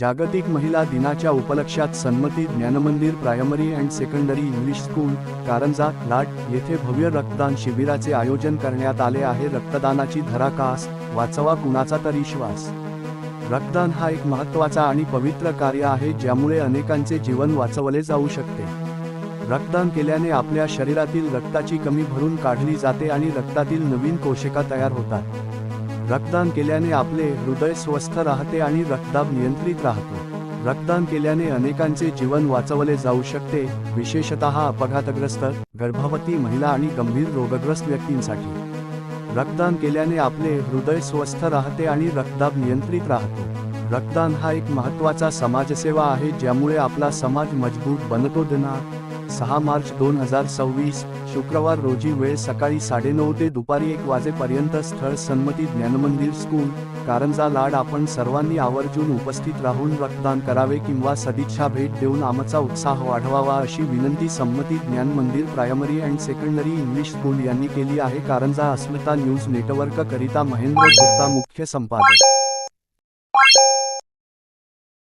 जागतिक महिला दिनाच्या उपलक्ष्यात Sanmati Dnyanmandir primary and secondary English school, Karanja, Lad येथे भव्य रक्तदान शिबिराचे आयोजन करण्यात आले आहे। रक्तदानाची धराकास, वाचवा कुणाचा तरी श्वास। रक्तदान हा एक महत्त्वाचा आणि पवित्र कार्य आहे ज्यामुळे अनेकांचे जीवन वाचवले जाऊ शकते। रक्तदान केल्याने आपल्या शरीरातील रक्ताची कमी भरून काढली जाते आणि रक्तातील नवीन कोशिका तयार होतात। रक्तदान केल्याने आपले हृदय स्वस्थ राहते आणि रक्तदाब नियंत्रित राहतो। रक्तदान केल्याने अनेकांचे जीवन वाचवले जाऊ शकते, विशेषतः अपघातग्रस्त, गर्भवती महिला आणि गंभीर रोगग्रस्त व्यक्तींसाठी। रक्तदान केल्याने आपले हृदय स्वस्थ राहते आणि रक्तदाब नियंत्रित राहतो। रक्तदान हा एक महत्त्वाचा समाजसेवा आहे ज्यामुळे आपला समाज मजबूत बनतो। दिनांक 6 मार्च 2026, शुक्रवार रोजी, वेळ सकाळी 9:30 ते दुपारी 1 वाजेपर्यंत। स्थळ सन्मती ज्ञानमंदिर स्कूल, कारंजा, लाड। आपण सर्वांनी आवर्जून उपस्थित राहून रक्तदान करावे किंवा सदिच्छा भेट देऊन आमचा उत्साह वाढवावा अशी विनंती Sanmati Dnyanmandir primary and secondary English school यांनी केली आहे। कारंजा अस्मिता न्यूज नेटवर्क करिता महेंद्र गुप्ता, मुख्य संपादक।